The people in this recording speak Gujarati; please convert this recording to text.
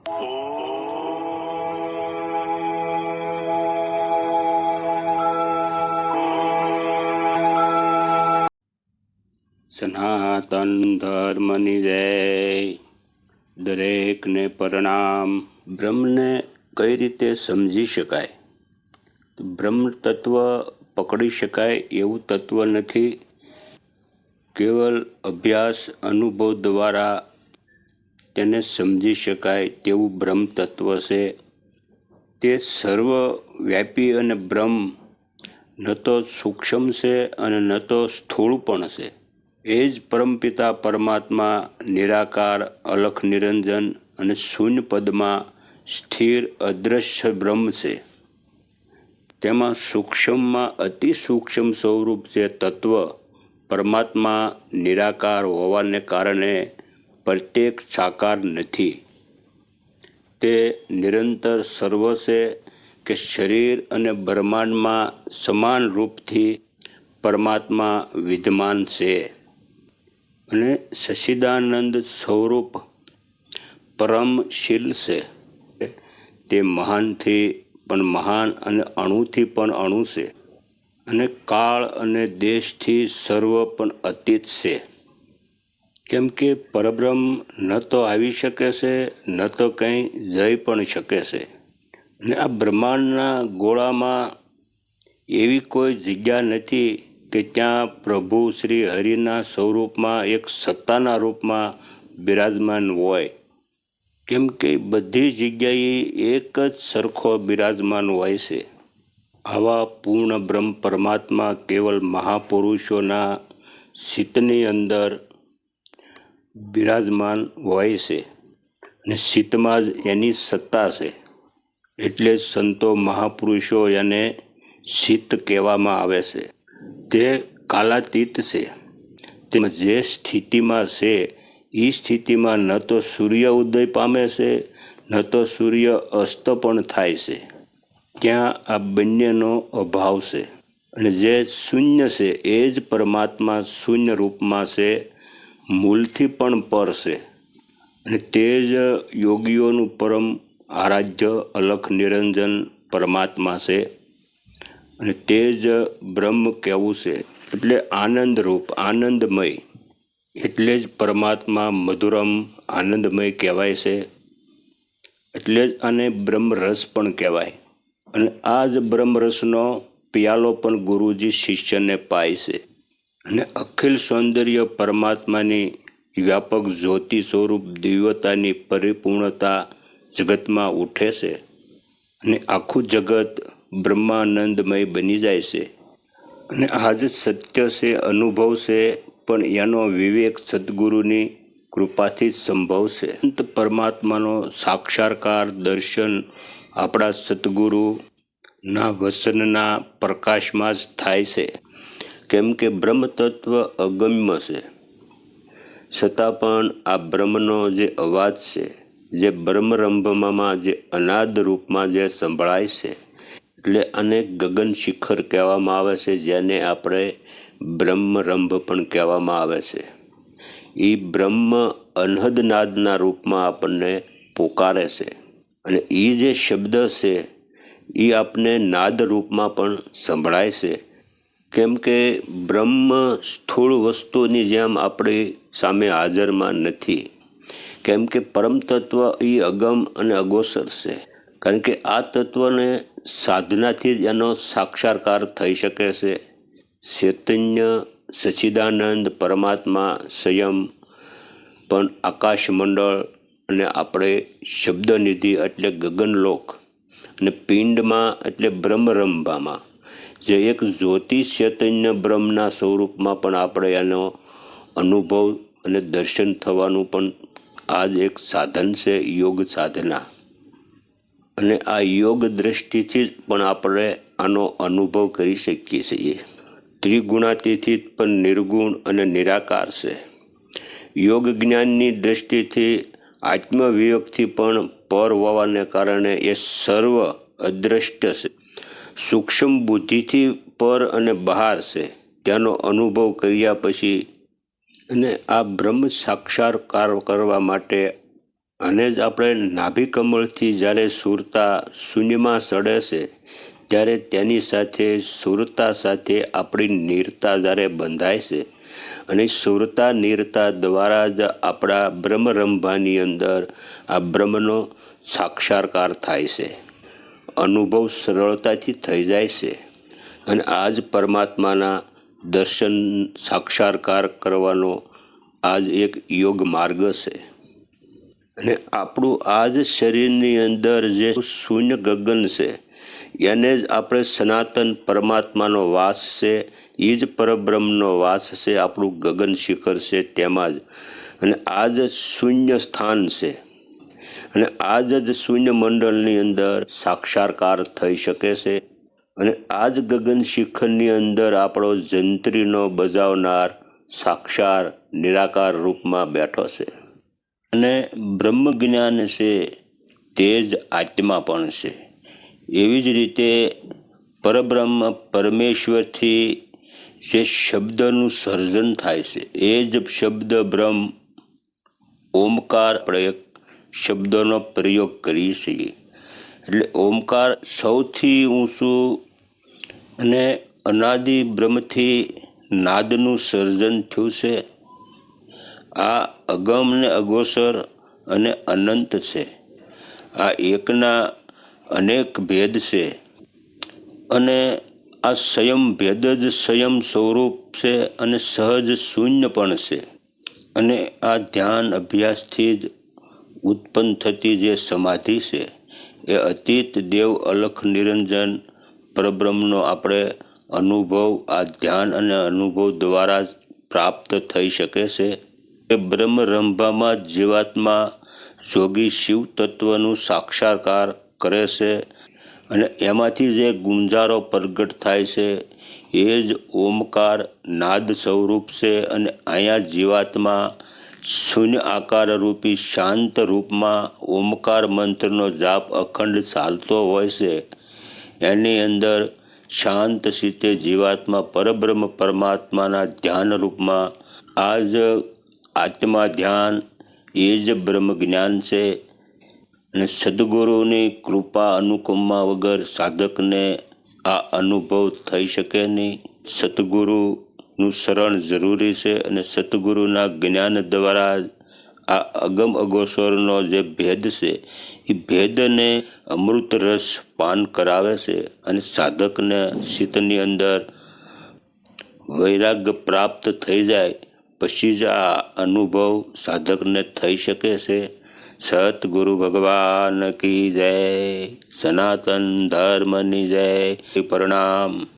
સનાતન ધર્મની જય. દરેકને પ્રણામ. બ્રહ્મને કઈ રીતે સમજી શકાય? બ્રહ્મ તત્વ પકડી શકાય એવું તત્વ નથી. કેવલ અભ્યાસ અનુભવ દ્વારા તેને સમજી શકાય તેવું બ્રહ્મ તત્વ છે. તે સર્વવ્યાપી અને બ્રહ્મ ન તો સૂક્ષ્મ છે અને ન તો સ્થૂળ પણ છે. એ જ પરમપિતા પરમાત્મા નિરાકાર, અલખ નિરંજન અને શૂન્ય પદમાં સ્થિર અદૃશ્ય બ્રહ્મ છે. તેમાં સૂક્ષ્મમાં અતિ સૂક્ષ્મ સ્વરૂપ જે તત્વ પરમાત્મા નિરાકાર હોવાને કારણે પ્રત્યેક સાકાર નથી. તે નિરંતર સર્વ છે કે શરીર અને બ્રહ્માંડમાં સમાન રૂપથી પરમાત્મા વિદ્યમાન છે અને સચ્ચિદાનંદ સ્વરૂપ પરમશીલ છે. તે મહાનથી પણ મહાન અને અણુથી પણ અણુ છે અને કાળ અને દેશથી સર્વ પણ અતીત છે. કેમ કે પરબ્રહ્મ ન તો આવી શકે છે, ન તો કંઈ જઈ પણ શકે છે. અને આ બ્રહ્માંડના ગોળામાં એવી કોઈ જગ્યા નથી કે ત્યાં પ્રભુ શ્રી હરિના સ્વરૂપમાં એક સત્તાના રૂપમાં બિરાજમાન હોય. કેમ કે બધી જગ્યાએ એક જ સરખો બિરાજમાન હોય છે. આવા પૂર્ણ બ્રહ્મ પરમાત્મા કેવલ મહાપુરુષોના ચિત્તની અંદર બિરાજમાન હોય છે અને ચિત્તમાં જ એની સત્તા છે. એટલે જ સંતો મહાપુરુષો એને ચિત્ત કહેવામાં આવે છે. તે કાલાતીત છે. તે જે સ્થિતિમાં છે એ સ્થિતિમાં ન તો સૂર્ય ઉદય પામે છે, ન તો સૂર્ય અસ્ત પણ થાય છે. ત્યાં આ બંનેનો અભાવ છે. અને જે શૂન્ય છે એ જ પરમાત્મા શૂન્ય રૂપમાં છે, મૂળથી પણ પર છે. અને તે જ યોગીઓનું પરમ આરાધ્ય અલખ નિરંજન પરમાત્મા છે. અને તે જ બ્રહ્મ કહેવું છે. એટલે આનંદરૂપ, આનંદમય. એટલે જ પરમાત્મા મધુરમ આનંદમય કહેવાય છે. એટલે જ આને બ્રહ્મરસ પણ કહેવાય. અને આ જ બ્રહ્મરસનો પિયાલો પણ ગુરુજી શિષ્યને પાય છે. અને અખિલ સૌંદર્ય પરમાત્માની વ્યાપક જ્યોતિ સ્વરૂપ દિવ્યતાની પરિપૂર્ણતા જગતમાં ઉઠે છે. અને આખું જગત બ્રહ્માનંદમય બની જાય છે. અને આ જ સત્ય છે, અનુભવ છે, પણ એનો વિવેક સદગુરુની કૃપાથી જ સંભવ છે. અંત પરમાત્માનો સાક્ષાત્કાર દર્શન આપણા સદગુરુના વચનના પ્રકાશમાં જ થાય છે. કેમ કે બ્રહ્મ તત્વ અગમ્ય છે, છતાં પણ આ બ્રહ્મનો જે અવાજ છે, જે બ્રહ્મરંભમાં જે અનાદ રૂપમાં જે સંભળાય છે, એટલે આને ગગન શિખર કહેવામાં આવે છે, જેને આપણે બ્રહ્મરંભ પણ કહેવામાં આવે છે. એ બ્રહ્મ અનહદનાદના રૂપમાં આપણને પોકારે છે. અને એ જે શબ્દ છે એ આપને નાદ રૂપમાં પણ સંભળાય છે. કેમ કે બ્રહ્મ સ્થૂળ વસ્તુની જેમ આપણી સામે હાજરમાં નથી. કેમ કે પરમ તત્વ એ અગમ અને અગોચર છે. કારણ કે આ તત્વને સાધનાથી જ એનો સાક્ષાત્કાર થઈ શકે છે. ચૈતન્ય સચ્ચિદાનંદ પરમાત્મા સ્વયં પણ આકાશમંડળ અને આપણે શબ્દનિધિ એટલે ગગનલોક અને પિંડમાં એટલે બ્રહ્મરંભામાં જે એક જ્યોતિ ચૈતન્ય બ્રહ્મના સ્વરૂપમાં પણ આપણે એનો અનુભવ અને દર્શન થવાનું પણ આ જ એક સાધન છે, યોગ સાધના. અને આ યોગ દ્રષ્ટિથી જ પણ આપણે આનો અનુભવ કરી શકીએ છીએ. ત્રિગુણાતીત પણ નિર્ગુણ અને નિરાકાર છે. યોગ જ્ઞાનની દ્રષ્ટિથી આત્મવિવેકથી પણ પર હોવાને કારણે એ સર્વ અદ્રષ્ટ છે. સૂક્ષ્મ બુદ્ધિથી પર અને બહાર છે. તેનો અનુભવ કર્યા પછી અને આ બ્રહ્મ સાક્ષાત્કાર કરવા માટે અને જ આપણે નાભી કમળથી જ્યારે સુરતા શૂન્યમાં સડે છે ત્યારે તેની સાથે સુરતા સાથે આપણી નીરતા જ્યારે બંધાય છે અને સુરતા નીરતા દ્વારા જ આપણા બ્રહ્મરંભાની અંદર આ બ્રહ્મનો સાક્ષાત્કાર થાય છે, અનુભવ સરળતાથી થઈ જાય છે. અને આ જ પરમાત્માના દર્શન સાક્ષાત્કાર કરવાનો આ જ એક યોગ માર્ગ છે. અને આપણું આ જ શરીરની અંદર જે શૂન્ય ગગન છે એને જ આપણે સનાતન પરમાત્માનો વાસ છે, એ જ પરબ્રહ્મનો વાસ છે, આપણું ગગન શિખર છે તેમાં જ. અને આ જ શૂન્ય સ્થાન છે અને આ જ શૂન્ય મંડળની અંદર સાક્ષાત્કાર થઈ શકે છે. અને આ જ ગગન શિખરની અંદર આપણો જંત્રીનો બજાવનાર સાક્ષાત નિરાકાર રૂપમાં બેઠો છે. અને બ્રહ્મ જ્ઞાન છે તે જ આત્મા પણ છે. એવી જ રીતે પરબ્રહ્મ પરમેશ્વરથી જે શબ્દનું સર્જન થાય છે એ જ શબ્દ બ્રહ્મ ઓમકાર આપણે એક શબ્દનો પ્રયોગ કરીએ છીએ. એટલે ઓમકાર સૌથી ઊંચું અને અનાદિ બ્રહ્મથી નાદનું સર્જન થયું છે. આ અગમ ને અગોચર અને અનંત છે. આ એકના અનેક ભેદ છે અને આ સ્વયં ભેદ જ સ્વયં સ્વરૂપ છે અને સહજ શૂન્ય પણ છે. અને આ ધ્યાન અભ્યાસથી જ ઉત્પન્ન થતી જે સમાધિ છે એ અતીત દેવ અલખ નિરંજન પરબ્રહ્મનો આપણે અનુભવ આ ધ્યાન અને અનુભવ દ્વારા જ પ્રાપ્ત થઈ શકે છે. એ બ્રહ્મરંભામાં જીવાત્મા જોગી શિવ તત્વનું સાક્ષાત્કાર કરે છે અને એમાંથી જે ગુંજારો પ્રગટ થાય છે એ જ ઓમકાર નાદ સ્વરૂપ છે. અને અહીંયા જીવાત્મા શૂન્ય આકાર રૂપી શાંત રૂપમાં ઓમકાર મંત્રનો જાપ અખંડ ચાલતો હોય છે. એની અંદર શાંત ચિત્તે જીવાત્મા પરબ્રહ્મ પરમાત્માના ધ્યાન રૂપમાં આ જ આત્મા ધ્યાન એ જ બ્રહ્મ જ્ઞાન છે. અને સદગુરુની કૃપા અનુકંપા વગર સાધકને આ અનુભવ થઈ શકે નહીં. સદગુરુનું શરણ જરૂરી છે અને સદગુરુના જ્ઞાન દ્વારા આ અગમ અગોચરનો જે ભેદ છે એ ભેદને અમૃત રસ પાન કરાવે છે અને સાધકને ચિત્તની અંદર વૈરાગ્ય પ્રાપ્ત થઈ જાય પછી જ આ અનુભવ સાધકને થઈ શકે છે. સતગુરુ ભગવાન કી જય, સનાતન ધર્મની જય, પ્રણામ.